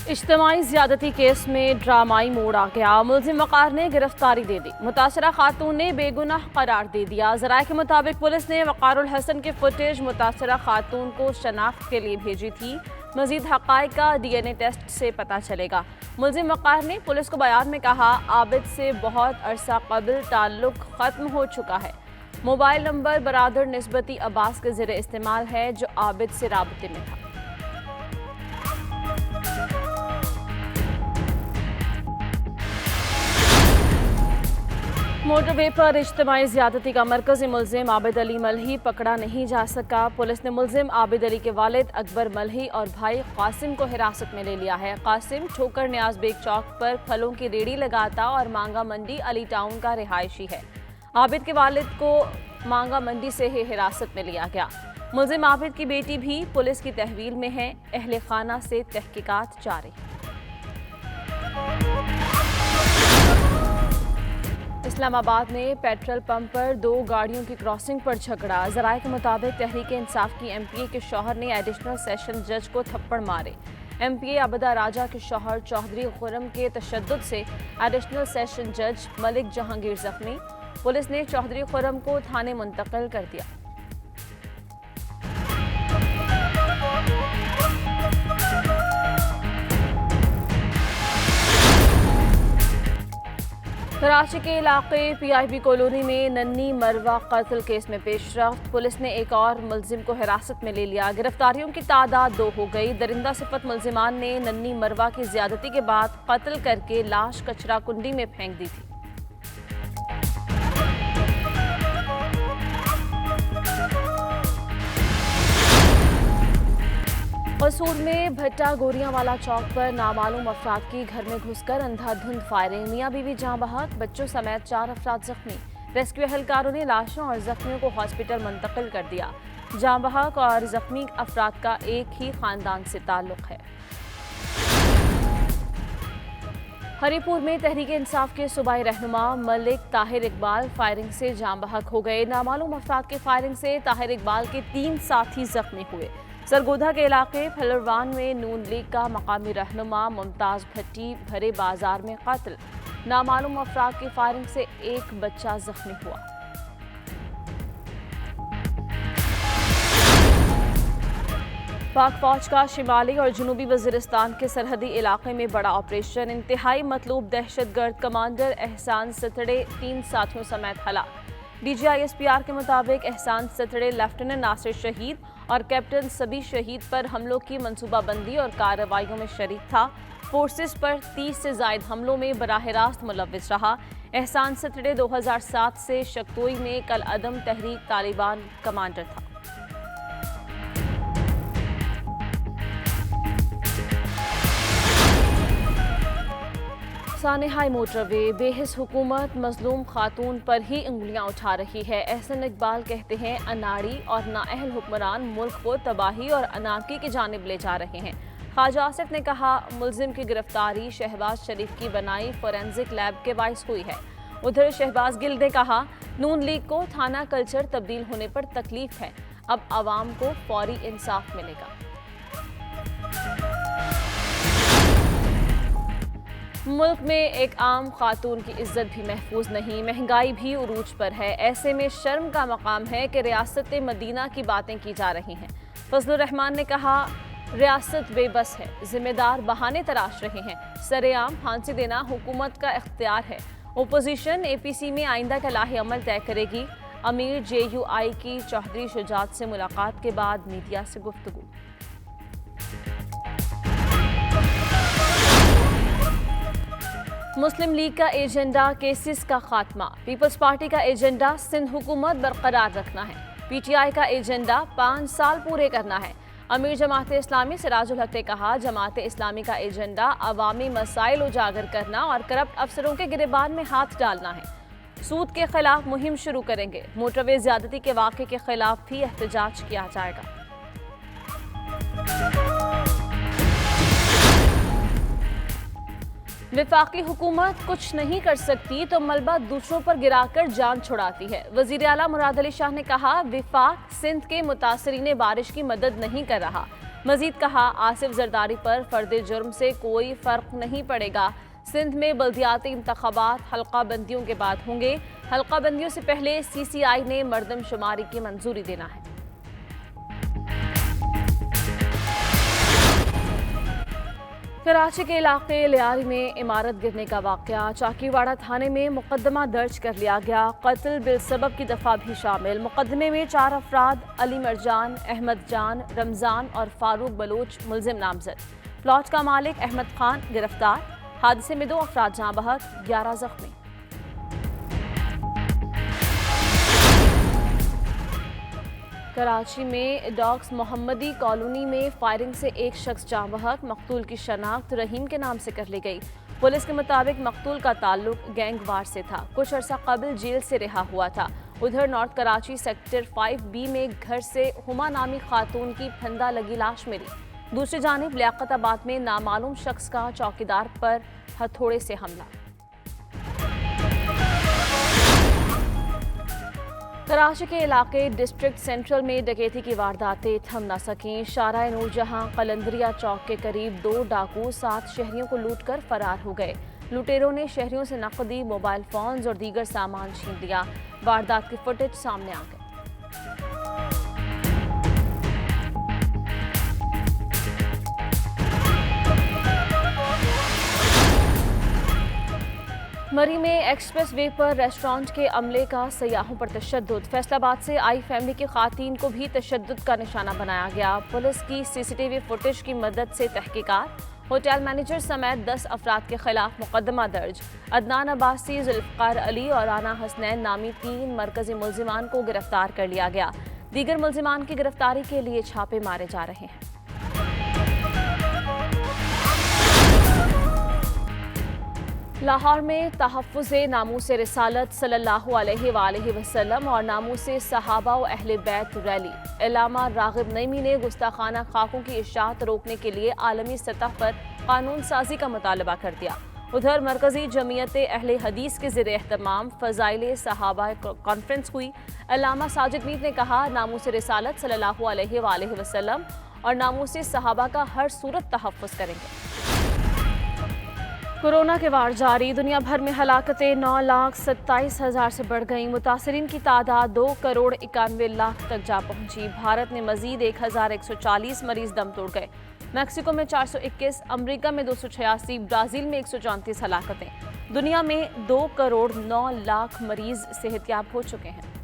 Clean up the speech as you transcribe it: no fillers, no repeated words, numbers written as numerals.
इज्तिमाई ज्यादती केस में ड्रामाई मोड़ आ गया। मुलजिम वक़ार ने गिरफ्तारी दे दी। मुतासरा खातून ने बेगुनाह करार दे दिया। ज़राए के मुताबिक पुलिस ने वक़ारुल हसन की फुटेज मुतासरा खातून को शनाख्त के लिए भेजी थी। मजीद हक़ाइक़ का DNA टेस्ट से पता चलेगा। मुलजिम वक़ार ने पुलिस को बयान में कहा, आबिद से बहुत अरसा कबल ताल्लुक़ ख़त्म हो चुका है। मोबाइल नंबर बरादर निस्बती अब्बास के ज़रिए इस्तेमाल है जो आबिद से राबते में था। मोटरवे पर इज्तिमाई ज्यादती का मरकजी मुलजिम आबिद अली मलही पकड़ा नहीं जा सका। पुलिस ने मुलजिम आबिद अली के वालिद अकबर मलही और भाई कासिम को हिरासत में ले लिया है। कासिम ठोकर न्याज बेग चौक पर फलों की रेडी लगाता और मांगा मंडी अली टाउन का रिहायशी है। आबिद के वालिद को मांगा मंडी से ही हिरासत में लिया गया। मुलजिम आबिद की बेटी भी पुलिस की तहवील में है। अहले खाना से तहकीकात जारी। इस्लामाबाद में पेट्रोल पंप पर दो गाड़ियों की क्रॉसिंग पर झगड़ा। ज़राए के मुताबिक तहरीक इंसाफ की MPA के शौहर ने एडिशनल सेशन जज को थप्पड़ मारे। MPA आबदा राजा के शौहर चौधरी खुर्रम के तशद्दुद से एडिशनल सेशन जज मलिक जहांगीर जख्मी। पुलिस ने चौधरी खुर्रम को थाने मुंतकिल कर दिया। कराची के इलाके PIB कॉलोनी में नन्नी मरवा कत्ल केस में पेशरफ्त। पुलिस ने एक और मुलजिम को हिरासत में ले लिया। गिरफ्तारियों की तादाद 2 हो गई। दरिंदा सिफत मुलजिमान ने नन्नी मरवा की ज्यादती के बाद कत्ल करके लाश कचरा कुंडी में फेंक दी थी। कसूर में भट्टा गोरियावाला चौक पर नामालूम अफराद की घर में घुसकर अंधाधुंध फायरिंग। मियां बीवी जाँ बहक, बच्चों समेत 4 अफराद जख्मी। रेस्क्यू एहलकारों ने लाशों और जख्मियों को हॉस्पिटल मुंतकिल कर दिया। जाँ बहक और जख्मी अफराद का एक ही खानदान से ताल्लुक है। हरीपुर में तहरीक इंसाफ के सूबाई रहनुमा मलिक ताहिर इकबाल फायरिंग से जाँ बहक हो गए। नामालूम अफराद की फायरिंग से ताहिर इकबाल के 3 साथी जख्मी हुए। सरगोधा के इलाके फलरवान में नून लीग का मकामी रहनुमा मुमताज भट्टी भरे बाजार में कत्ल। नामालूम अफराद की फायरिंग से एक बच्चा जख्मी हुआ। पाक फौज का शिमाली और जनूबी वजीरिस्तान के सरहदी इलाके में बड़ा ऑपरेशन। इंतहाई मतलूब दहशतगर्द कमांडर एहसान सतड़े 3 साथियों समेत हलाक। DGI SPR के मुताबिक एहसान सतड़े लेफ्टिनेंट नासिर शहीद और कैप्टन सबी शहीद पर हमलों की मंसूबाबंदी और कार्रवाइयों में शरीक था। फोर्सेस पर 30 से जायद हमलों में बराह रास्त मुलव्विस रहा। एहसान सतड़े 2007 से शक्तोई में कल अदम तहरीक तालिबान कमांडर था। सानेहाई मोटरवे बेहिस हुकूमत मजलूम खातून पर ही उंगलियां उठा रही है। एहसन इकबाल कहते हैं अनाड़ी और नाअहल हुक्मरान मुल्क को तबाही और अनाकी की जानिब ले जा रहे हैं। ख्वाजा आसिफ ने कहा, मुलजिम की गिरफ्तारी शहबाज शरीफ की बनाई फोरेंसिक लैब के बाइस हुई है। उधर शहबाज गिल ने कहा, नून लीग को थाना कल्चर तब्दील होने पर तकलीफ है, अब आवाम को फौरी इंसाफ मिलेगा। मुल्क में एक आम खातून की इज्जत भी महफूज नहीं, महंगाई भी उरूज पर है। ऐसे में शर्म का मकाम है कि रियासत मदीना की बातें की जा रही हैं। फजलुर रहमान ने कहा, रियासत बेबस है, जिम्मेदार बहाने तराश रहे हैं। सरेआम फांसी देना हुकूमत का इख्तियार है। ओपोजिशन APC में आइंदा का लाहे अमल तय करेगी। अमीर JUI की चौधरी शुजात से मुलाकात के बाद मीडिया से गुफ्तगू। मुस्लिम लीग का एजेंडा केसेस का खात्मा। पीपल्स पार्टी का एजेंडा सिंध हुकूमत बरकरार रखना है। PTI का एजेंडा 5 साल पूरे करना है। अमीर जमात इस्लामी सिराजुल हक ने कहा, जमात इस्लामी का एजेंडा अवामी मसाइल उजागर करना और करप्ट अफसरों के गिरबान में हाथ डालना है। सूद के खिलाफ मुहिम शुरू करेंगे। मोटरवे ज्यादती के वाक़े के खिलाफ भी एहतजाज किया जाएगा। वफाकी हुकूमत कुछ नहीं कर सकती तो मलबा दूसरों पर गिराकर जान छुड़ाती है। वज़ीर आला मुराद अली शाह ने कहा, विफाक सिंध के मुतासरीन बारिश की मदद नहीं कर रहा। मजीद कहा, आसिफ जरदारी पर फर्द जुर्म से कोई फर्क नहीं पड़ेगा। सिंध में बल्दियाती इंतखाबात हल्का बंदियों के बाद होंगे। हल्का बंदियों से पहले CCI ने मर्दमशुमारी की मंजूरी देना है। कराची के इलाके लियारी में इमारत गिरने का वाकया, चाकीवाड़ा थाने में मुकदमा दर्ज कर लिया गया। कत्ल बिलसबब की दफा भी शामिल। मुकदमे में 4 अफराद अली मरजान, अहमद जान, रमजान और फारूक बलोच मुलजिम नामजद। प्लॉट का मालिक अहमद खान गिरफ्तार। हादसे में 2 अफराद जहां बहक, 11 जख्मी। कराची में डॉक्स मोहम्मदी कॉलोनी में फायरिंग से एक शख्स जाँ बहक। मकतूल की शनाख्त रहीम के नाम से कर ली गई। पुलिस के मुताबिक मकतूल का ताल्लुक गैंगवार से था। कुछ अर्सा कबल जेल से रिहा हुआ था। उधर नॉर्थ कराची सेक्टर 5B में घर से हुमा नामी खातून की फंदा लगी लाश मिली। दूसरी जानिब लियाकताबाद में नामालूम शख्स का चौकीदार पर हथौड़े से हमला। कराची के इलाके डिस्ट्रिक्ट सेंट्रल में डकैती की वारदातें थम न सकें। शाहराह नूरजहां कलंदरिया चौक के करीब 2 डाकू 7 शहरियों को लूटकर फरार हो गए। लुटेरों ने शहरियों से नकदी, मोबाइल फोन्स और दीगर सामान छीन लिया। वारदात की फुटेज सामने आ गई। मरी में एक्सप्रेस वे पर रेस्टोरेंट के अमले का सयाहों पर तशद्दुद। फैसलाबाद से आई फैमिली की खातून को भी तशद्दुद का निशाना बनाया गया। पुलिस की CCTV फुटेज की मदद से तहकीकात। होटल मैनेजर समेत 10 अफराद के खिलाफ मुकदमा दर्ज। अदनान अब्बासी, जुल्फकार अली और राना हसनैन नामी 3 मरकजी मुलजिमान को गिरफ्तार कर लिया गया। दीगर मुलजिमान की गिरफ्तारी के लिए छापे मारे जा रहे हैं। लाहौर में तहफ़्फ़ुज़े नामूसे रिसालत सल्लल्लाहु अलैहि वसल्लम और नामूसे सहाबा व अहले बैत रैली। अल्लामा राग़िब नईमी ने गुस्ताखाना खाकों की इशाअत रोकने के लिए आलमी सतह पर कानून साजी का मुतालबा कर दिया। उधर मरकजी जमीयत अहले हदीस के ज़ेर एहतमाम फ़ज़ाइल सहाबा कॉन्फ्रेंस हुई। अल्लामा साजिद मीर ने कहा, नामूसे रिसालत सल्लल्लाहु अलैहि वसल्लम और नामूसे सहाबा का हर सूरत तहफ़्फ़ुज़ करेंगे। कोरोना के वार जारी। दुनिया भर में हलाकतें 9,27,000 से बढ़ गईं। मुतासरीन की तादाद 2,91,00,000 तक जा पहुंची। भारत में मजीद 1,140 मरीज दम तोड़ गए। मैक्सिको में 421, अमरीका में 286, ब्राज़ील में 134 हलाकतें। दुनिया में 2,09,00,000 मरीज सेहतयाब हो चुके हैं।